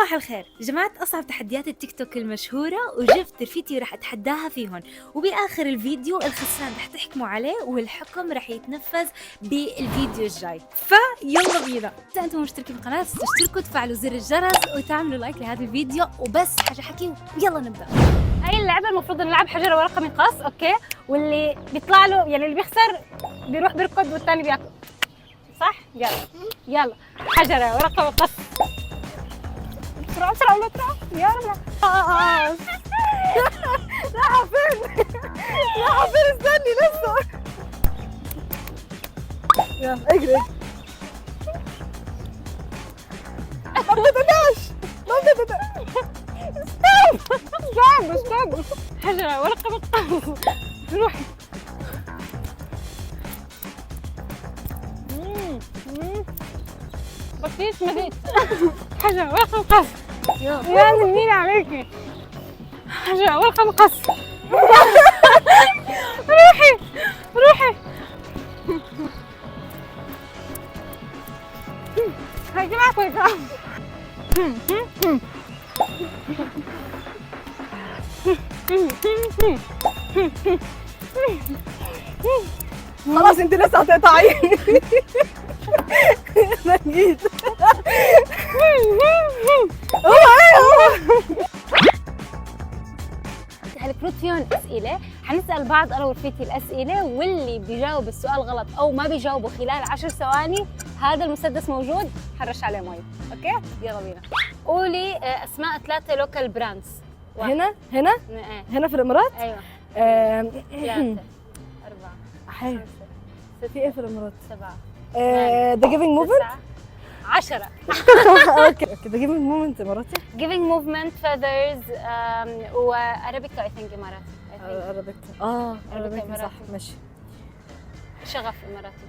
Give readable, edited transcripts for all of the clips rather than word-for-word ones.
صباح الخير، جمعت أصعب تحديات التيك توك المشهورة وجبت رفيقتي وراح أتحداها فيهن، وبآخر الفيديو الخسران رح تحكموا عليه والحكم رح يتنفذ بالفيديو الجاي. فيلا بينا. إذا أنتم مشتركين بالقناة تشتركوا تفعلوا زر الجرس وتعملوا لايك لهذا الفيديو. وبس حاجة حكي ويلا نبدأ. هاي اللعبة المفروض نلعب حجر ورقة مقص، أوكي؟ واللي بيطلع له يعني اللي بيخسر بيروح بيركض والثاني بياكل. صح؟ يلا حجرة ورقة مقص. بسرعة بسرعة بسرعة يا رب. راح فين؟ راح فين؟ استني لسه. يلا اجري. ما بدناش. استنى. حجرة ورقة مقص. روحي. بطيش مديت. حجرة ورقة مقص. يا مين عليكي؟ حجرة ورقة مقص. روحي. هاجي معك خلاص انت لسه هتقطعي. انا جيت. هالكروت فيهم اسئله، حنسال بعض انا ورفيقتي الاسئله، واللي بيجاوب السؤال غلط او ما بيجاوبه خلال 10 ثواني هذا المسدس موجود حنرش عليه مي. اوكي يلا بينا. قولي اسماء 3 لوكال براندز. هنا في الامارات. ايوه 3 4 حلو. 5 في ايه في الامارات؟ 7 ذا جيفينج موفمنت. 10. اوكي ذا جيفينج موفمنت اماراتي. Giving movement feathers وارابيكا اي ثينك اماراتي. عربيكا صح ماشي. شغف اماراتي.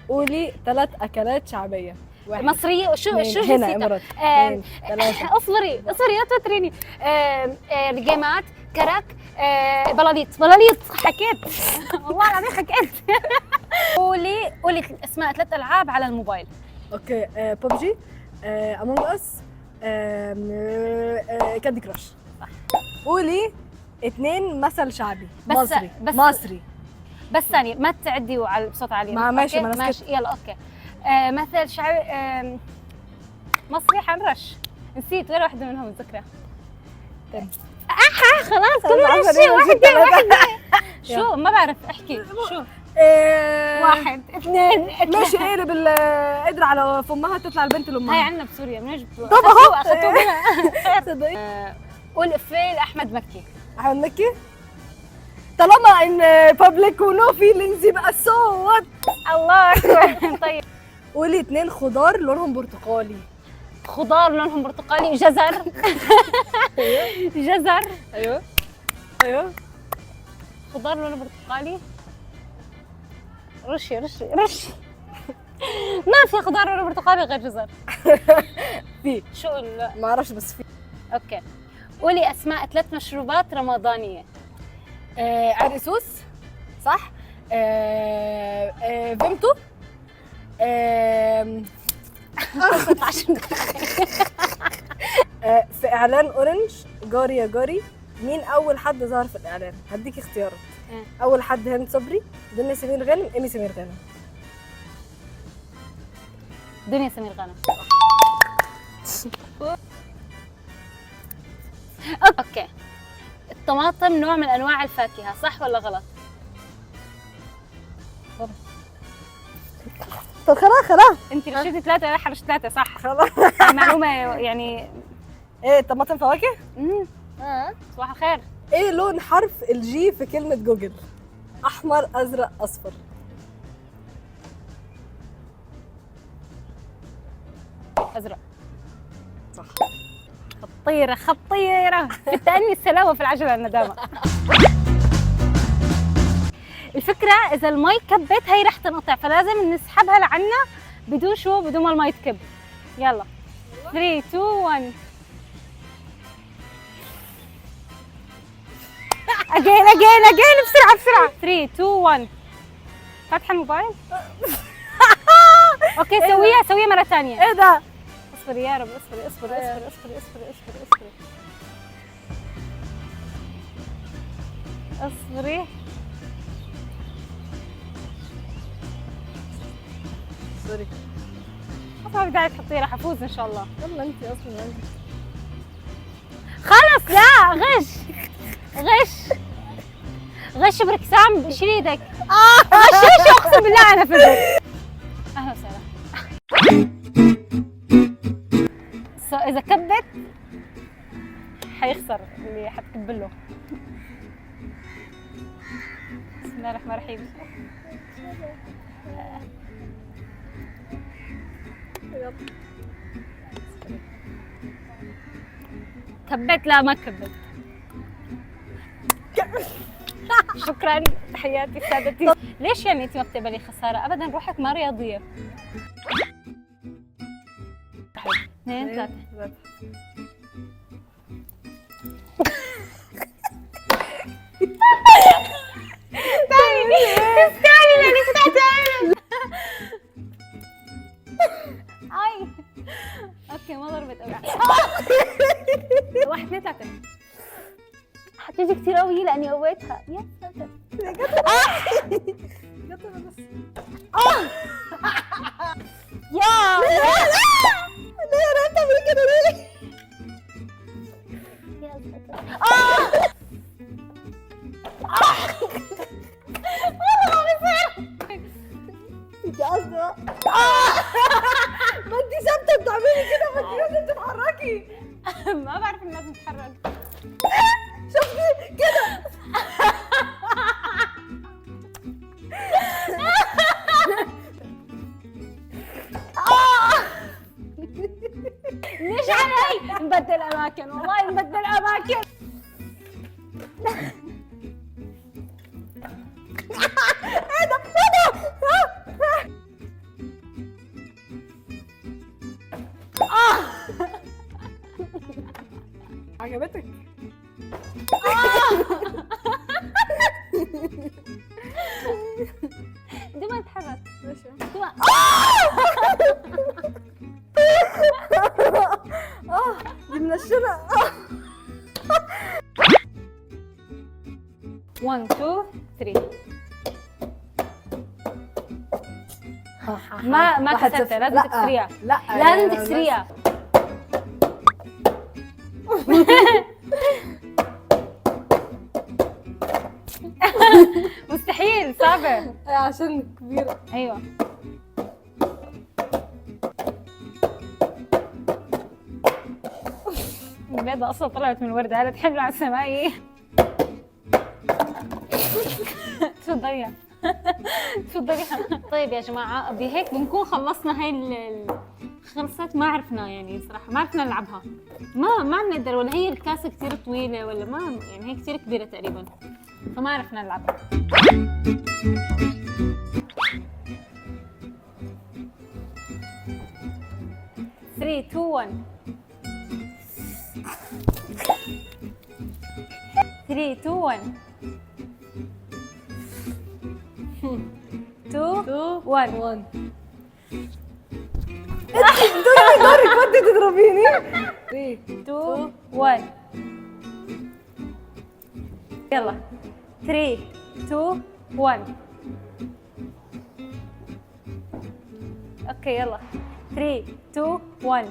قولي 3 اكلات شعبيه. مصريه. شو هنا جنسيتها؟ اماراتي. 3 اصبري يا تتريني. رقيمات كرك بلاليط حكيت. والله العظيم حكيت. قولي اسماء 3 العاب على الموبايل. اوكي ببجي امونج اس كاندي كراش. صح. قولي 2 مثل شعبي بس مصري. بس ثانية ما تعدي على بصوت عالي. ماشي ماشي يلا اوكي. مثل شعبي مصري حنرش. نسيت ولا واحدة منهم متذكرة. خلاص كل واحدة. شو ما بعرف احكي. شو 1 2 ماشي. اقلب القدر على فمها تطلع البنت لامها. هاي عندنا بسوريا بنجيب. طب اهو اخذتوه منها. قول افيه لاحمد مكي. احمد مكي. طالما ان بابليك ونو فيلينجز يبقى الصوت. الله اكبر. طيب قولي 2 خضار لونهم برتقالي. خضار لونهم برتقالي. جزر. جزر. ايوه خضار لونه برتقالي. رشي ما في خضار لونه برتقالي غير جزر. في شو ما اعرفش بس في. اوكي قولي اسماء 3 مشروبات رمضانيه. عرقسوس صح. فيمتو. في اعلان اورنج جاري يا جاري مين اول حد ظهر في الاعلان؟ هديك اختيارات. اول حد هند صبري، دنيا سمير غانم، ايمي سمير غانم. دنيا سمير غانم. اوكي الطماطم نوع من انواع الفاكهه، صح ولا غلط؟ طب خلاص انت رشيتي 3 انا حرشت 3 صح. خلاص المعلومه يعني. ايه طماطم فواكه؟ صباح الخير. ايه لون حرف الجي في كلمة جوجل؟ احمر ازرق اصفر. ازرق. صح. خطيرة في التأني السلامة في العجلة الندامة. الفكرة إذا المي كبت هي رح تنقطع، فلازم نسحبها لعنا بدون ما المي تكب. يلا 3 2 1. أجين بسرعة 3 2 1. فاتحة الموبايل. اوكي سويها مرة ثانية. ايه ده؟ اصبري يا رب، اصبري اصبري اصبري اصبري اصبري اصبري اصبري اصبري. سوري. ما بدي تحطيه، راح افوز ان شاء الله. يلا انت اصلا انت. خلص لا غش غش غش بركسام، شيل ايدك. غش اقسم بالله انا فزت. اهلا وسهلا. اذا كبت حيخسر اللي حتكبله. بسم الله الرحمن الرحيم. كبت؟ لا ما كبت. شكرا، تحياتي سادتي. ليش يعني انت ما بتقبلي خساره؟ ابدا روحك ما رياضيه. 2 3. تستاهلي لاني فتحت عينك. اي اوكي ما ضربت اوجع. 1 2 3. حتيجي كثير قوي لاني قويتها. يا ساتر. يا ليه انا بتعملي كده ليه؟ انت قصدي ما انت ثابته بتعملي كده، ما انت لازم تتحركي. ما بعرف الناس تتحرك. شفتي كده؟ ليش علي؟ نبدل اماكن، والله نبدل اماكن. عجبتك؟ دي ما تتحرك. دي ما. دي منشنه. 1 2 3. ما كسرتها، لازم تكسريها. لا لازم تكسريها. مستحيل، صعبة. عشان كبيرة. ايوه البيضة اصلا طلعت من الوردة، هلا تحملوا على السماء. تفضلي تفضلي. طيب يا جماعة بهيك بنكون خلصنا هاي خلصت. ما عرفنا يعني صراحة ما عرفنا نلعبها. ما بنقدر، ولا هي الكاسة كتير طويلة ولا ما يعني، هي كتير كبيرة تقريبا، فما عرفنا نلعبها. Three, 2, 1. 3 2 1. 2 1. دورك ودي تضربيني. 3 2 1. يلا 3 2 1. اوكي يلا 3 2 1.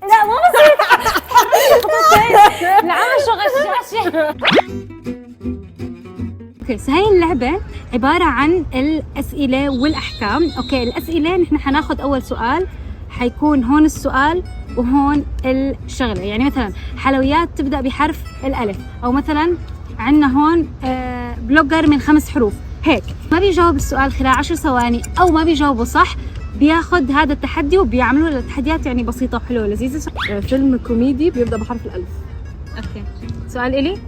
لا ما بصير. العمى شو غشاشة. اوكي هاي اللعبة عبارة عن الأسئلة والأحكام. اوكي الأسئلة نحن حناخد أول سؤال، حيكون هون السؤال وهون الشغلة. يعني مثلا حلويات تبدأ بحرف الألف، أو مثلا عندنا هون بلوجر من 5 حروف. هيك ما بيجاوب السؤال خلال 10 ثواني أو ما بيجاوبه صح بياخد هذا التحدي، وبيعملوا له تحديات يعني بسيطة وحلوة لذيذة. فيلم كوميدي بيبدأ بحرف الألف. اوكي سؤال إلي؟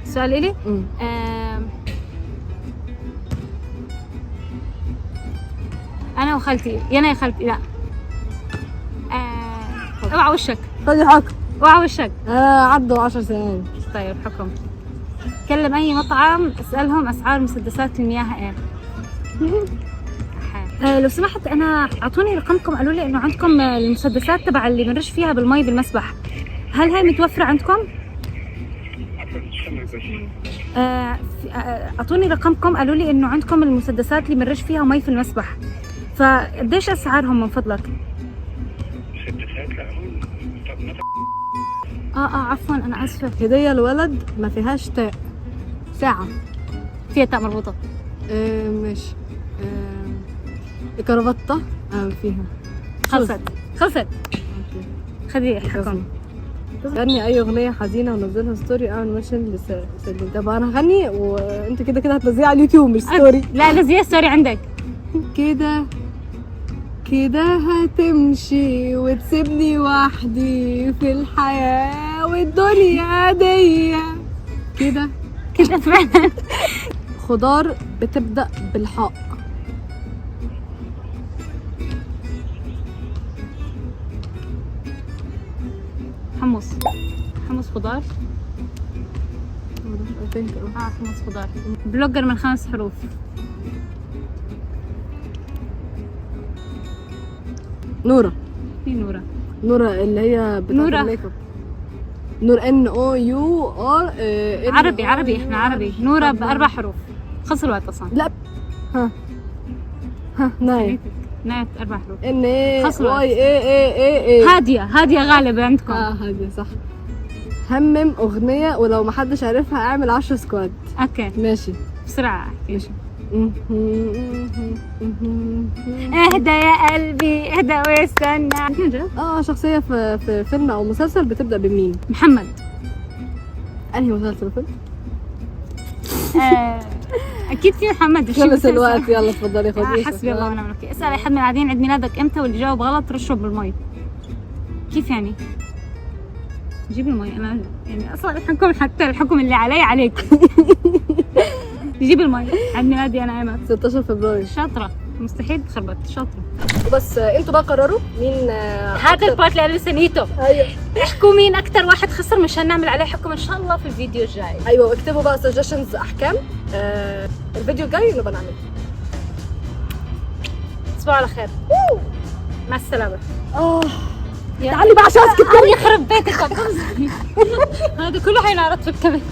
سؤال إلي؟ أنا وخالتي. يانا يا خالتي. لا اوعى وشك. خذي حكم. اوعى وشك. عدوا 10 ثواني. طيب حكم. كلم أي مطعم اسألهم أسعار مسدسات المياه ايه. لو سمحت انا اعطوني رقمكم، قالوا لي انه عندكم المسدسات تبع اللي بنرش فيها بالمي بالمسبح، هل هي متوفره عندكم؟ اعطوني رقمكم، قالوا لي انه عندكم المسدسات اللي بنرش فيها مي في المسبح، فقديش اسعارهم من فضلك؟ عفوا انا اسفه. هديه الولد ما فيهاش تاء. ساعه فيها تاء مربوطه. ماشي. كرافته فيها. خلصت. اوكي. خدي حقهم. غني اي اغنيه حزينه ونزلها ستوري اعمل منشن لسليم. طب انا هغني وانت كده كده هتنزليها على اليوتيوب مش ستوري. لا نزليها ستوري عندك. كده هتمشي وتسيبني وحدي في الحياه والدنيا دي. كده فعلا. خضار بتبدا بالحاء. حمص خضار. حمص خضار. بلوجر من 5 حروف. نورة. في نورة اللي هي بتاعت نورة. الميك اب. نور NOUR. عربي احنا عربي. نورة ب4 حروف. خلص الوقت اصلا. لا نايم. نايت 4 حروف. NAYA. هادية غالبة عندكم. هادية صح. همم اغنية ولو محدش عارفها اعمل 10 سكواد. اوكي ماشي بسرعة. ماشي. اهدى يا قلبي اهدى واستنى. شخصية في فيلم او مسلسل بتبدأ بمين؟ محمد. انهي مسلسل وفيلم؟ اكيد في محمد. خلص الوقت يلا اتفضلي خدي. حسبي الله ونعم الوكيل. اسال اي حد من القاعدين عيد ميلادك امتى، واللي جاوب غلط رشه بالمي. كيف يعني؟ جيب المي. انا يعني اصلا الحكم، حتى الحكم اللي علي عليك. جيب المي. عيد ميلادي انا ايمن 16 فبراير. شاطره، مستحيل تخربط. شاطره. وبس انتوا بقى قرروا مين هذا البارت اللي انا لسنيته. ايوه احكوا مين اكثر واحد خسر مشان نعمل عليه حكم ان شاء الله في الفيديو الجاي. ايوه واكتبوا بقى سجشنز احكام. الفيديو الجاي نبقى نعمل. تصبحوا على خير. مع السلامه. تعالي بقى عشان اسكت. يخرب بيتك. هذا كله حينعرض في الكاميرا.